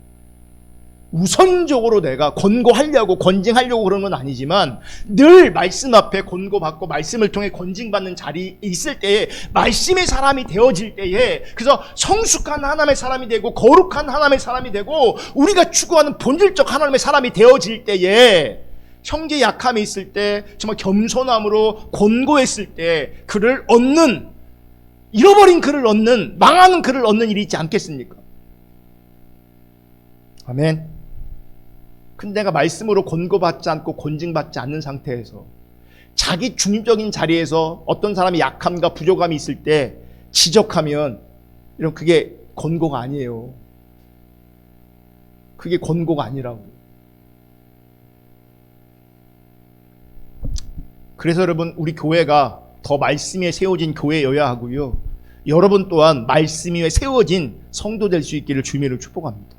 우선적으로 내가 권고하려고 권징하려고 그런 건 아니지만 늘 말씀 앞에 권고받고 말씀을 통해 권징받는 자리에 있을 때에 말씀의 사람이 되어질 때에 그래서 성숙한 하나님의 사람이 되고 거룩한 하나님의 사람이 되고 우리가 추구하는 본질적 하나님의 사람이 되어질 때에 형제 약함이 있을 때 정말 겸손함으로 권고했을 때 그를 얻는 잃어버린 그를 얻는 망하는 그를 얻는 일이 있지 않겠습니까? 아멘. 근데 내가 말씀으로 권고받지 않고 권징받지 않는 상태에서 자기 중립적인 자리에서 어떤 사람이 약함과 부족함이 있을 때 지적하면 이런 그게 권고가 아니에요. 그게 권고가 아니라고. 그래서 여러분 우리 교회가 더 말씀 위에 세워진 교회여야 하고요. 여러분 또한 말씀 위에 세워진 성도 될 수 있기를 주님으로 축복합니다.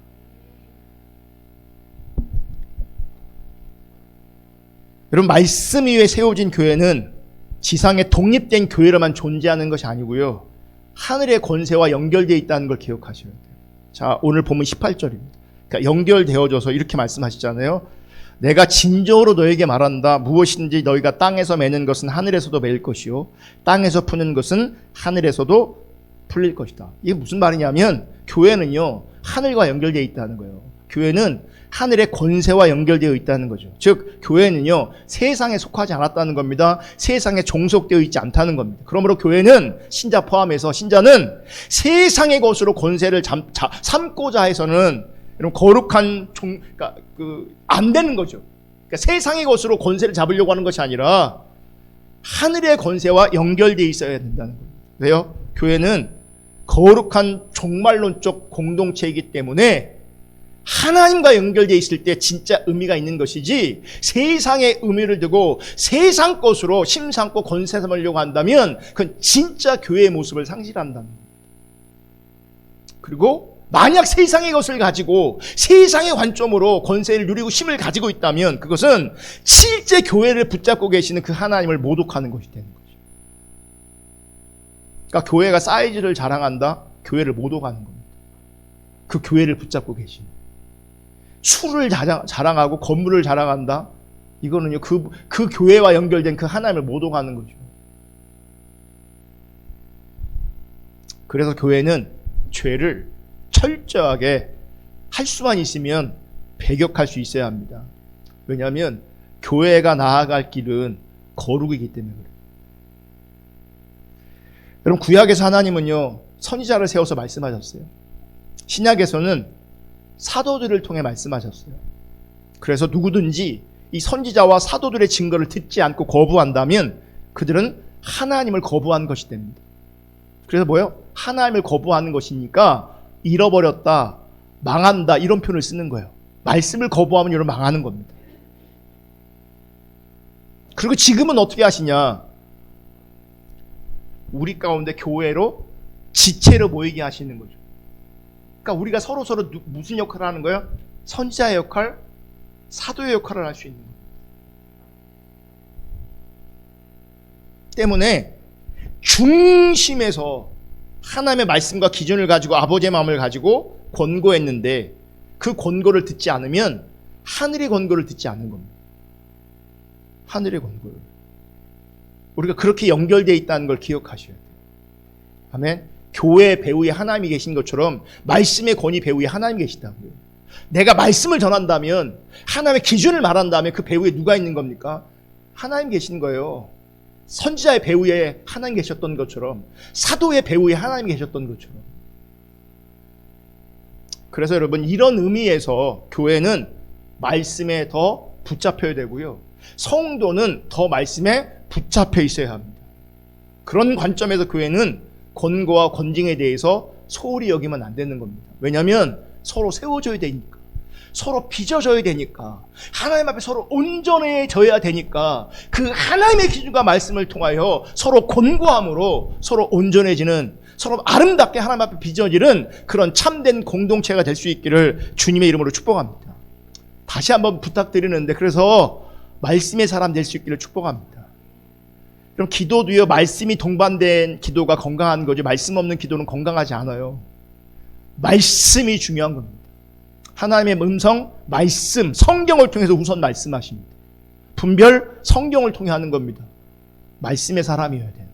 여러분 말씀 위에 세워진 교회는 지상에 독립된 교회로만 존재하는 것이 아니고요. 하늘의 권세와 연결되어 있다는 걸 기억하셔야 돼요. 자, 오늘 본문 18절입니다. 그러니까 연결되어져서 이렇게 말씀하시잖아요. 내가 진정으로 너에게 말한다. 무엇이든지 너희가 땅에서 매는 것은 하늘에서도 매일 것이요 땅에서 푸는 것은 하늘에서도 풀릴 것이다. 이게 무슨 말이냐면 교회는요. 하늘과 연결되어 있다는 거예요. 교회는 하늘의 권세와 연결되어 있다는 거죠. 즉 교회는요 세상에 속하지 않았다는 겁니다. 세상에 종속되어 있지 않다는 겁니다. 그러므로 교회는 신자 포함해서 신자는 세상의 것으로 권세를 삼고자 해서는 이런 거룩한 그러니까 안 되는 거죠. 그러니까 세상의 것으로 권세를 잡으려고 하는 것이 아니라 하늘의 권세와 연결되어 있어야 된다는 겁니다. 왜요? 교회는 거룩한 종말론적 공동체이기 때문에 하나님과 연결되어 있을 때 진짜 의미가 있는 것이지 세상의 의미를 두고 세상 것으로 심삼고 권세 삼으려고 한다면 그건 진짜 교회의 모습을 상실한다는 겁니다. 그리고 만약 세상의 것을 가지고 세상의 관점으로 권세를 누리고 힘을 가지고 있다면 그것은 실제 교회를 붙잡고 계시는 그 하나님을 모독하는 것이 되는 거죠. 그러니까 교회가 사이즈를 자랑한다? 교회를 모독하는 겁니다. 그 교회를 붙잡고 계시는 수를 자랑하고 건물을 자랑한다? 이거는요 그 교회와 연결된 그 하나님을 모독하는 거죠. 그래서 교회는 죄를 철저하게 할 수만 있으면 배격할 수 있어야 합니다. 왜냐하면 교회가 나아갈 길은 거룩이기 때문에 그래요. 여러분 구약에서 하나님은요 선지자를 세워서 말씀하셨어요. 신약에서는 사도들을 통해 말씀하셨어요. 그래서 누구든지 이 선지자와 사도들의 증거를 듣지 않고 거부한다면 그들은 하나님을 거부한 것이 됩니다. 그래서 뭐예요? 하나님을 거부하는 것이니까 잃어버렸다, 망한다 이런 표현을 쓰는 거예요. 말씀을 거부하면 여러분 망하는 겁니다. 그리고 지금은 어떻게 하시냐? 우리 가운데 교회로 지체로 모이게 하시는 거죠. 그러니까 우리가 서로 무슨 역할을 하는 거예요? 선지자의 역할, 사도의 역할을 할 수 있는 거예요. 때문에 중심에서 하나님의 말씀과 기준을 가지고 아버지의 마음을 가지고 권고했는데 그 권고를 듣지 않으면 하늘의 권고를 듣지 않는 겁니다. 하늘의 권고를. 우리가 그렇게 연결되어 있다는 걸 기억하셔야 돼요. 아멘. 교회의 배후에 하나님이 계신 것처럼 말씀의 권위 배후에 하나님이 계시다고요. 내가 말씀을 전한다면 하나님의 기준을 말한다면 그 배후에 누가 있는 겁니까? 하나님 계시는 거예요. 선지자의 배후에 하나님 계셨던 것처럼 사도의 배후에 하나님 계셨던 것처럼. 그래서 여러분 이런 의미에서 교회는 말씀에 더 붙잡혀야 되고요. 성도는 더 말씀에 붙잡혀 있어야 합니다. 그런 관점에서 교회는 권고와 권징에 대해서 소홀히 여기면 안 되는 겁니다. 왜냐하면 서로 세워줘야 되니까, 서로 빚어져야 되니까, 하나님 앞에 서로 온전해져야 되니까 그 하나님의 기준과 말씀을 통하여 서로 권고함으로 서로 온전해지는, 서로 아름답게 하나님 앞에 빚어지는 그런 참된 공동체가 될 수 있기를 주님의 이름으로 축복합니다. 다시 한번 부탁드리는데 그래서 말씀의 사람 될 수 있기를 축복합니다. 그럼 기도도요, 말씀이 동반된 기도가 건강한 거지, 말씀 없는 기도는 건강하지 않아요. 말씀이 중요한 겁니다. 하나님의 음성, 말씀, 성경을 통해서 우선 말씀하십니다. 분별, 성경을 통해 하는 겁니다. 말씀의 사람이어야 되는 거예요.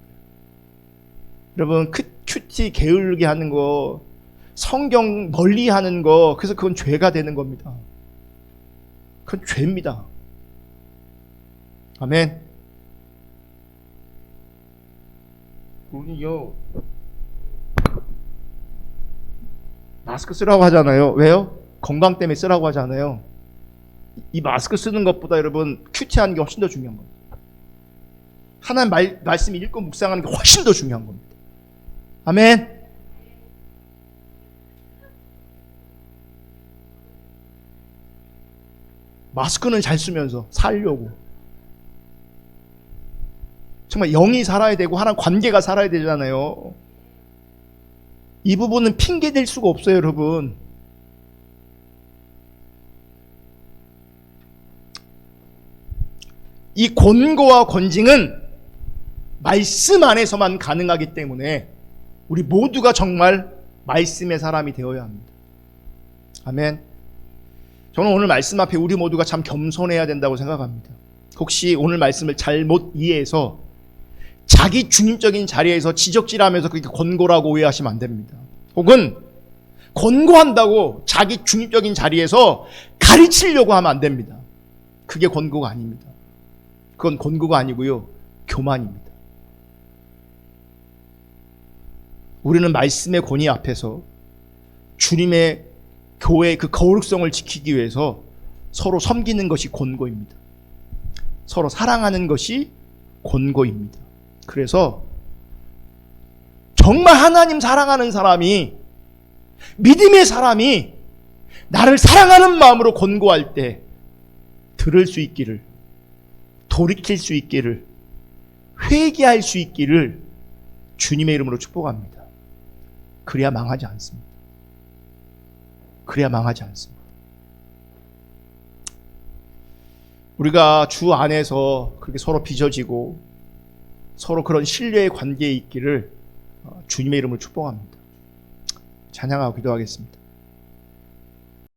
여러분, 큐티 게을르게 하는 거, 성경 멀리 하는 거, 그래서 그건 죄가 되는 겁니다. 그건 죄입니다. 아멘. 우리요, 마스크 쓰라고 하잖아요. 왜요? 건강 때문에 쓰라고 하잖아요. 이 마스크 쓰는 것보다 여러분 큐티하는 게 훨씬 더 중요한 겁니다. 하나님 말씀 읽고 묵상하는 게 훨씬 더 중요한 겁니다. 아멘. 마스크는 잘 쓰면서 살려고. 정말 영이 살아야 되고 하나님 관계가 살아야 되잖아요. 이 부분은 핑계 댈 수가 없어요, 여러분. 이 권고와 권징은 말씀 안에서만 가능하기 때문에 우리 모두가 정말 말씀의 사람이 되어야 합니다. 아멘. 저는 오늘 말씀 앞에 우리 모두가 참 겸손해야 된다고 생각합니다. 혹시 오늘 말씀을 잘못 이해해서 자기 중립적인 자리에서 지적질하면서 그렇게 권고라고 오해하시면 안 됩니다. 혹은 권고한다고 자기 중립적인 자리에서 가르치려고 하면 안 됩니다. 그게 권고가 아닙니다. 그건 권고가 아니고요, 교만입니다. 우리는 말씀의 권위 앞에서 주님의 교회의 그 거룩성을 지키기 위해서 서로 섬기는 것이 권고입니다. 서로 사랑하는 것이 권고입니다. 그래서 정말 하나님 사랑하는 사람이, 믿음의 사람이 나를 사랑하는 마음으로 권고할 때 들을 수 있기를, 돌이킬 수 있기를, 회개할 수 있기를 주님의 이름으로 축복합니다. 그래야 망하지 않습니다. 그래야 망하지 않습니다. 우리가 주 안에서 그렇게 서로 빚어지고 서로 그런 신뢰의 관계에 있기를 주님의 이름으로 축복합니다. 찬양하고 기도하겠습니다.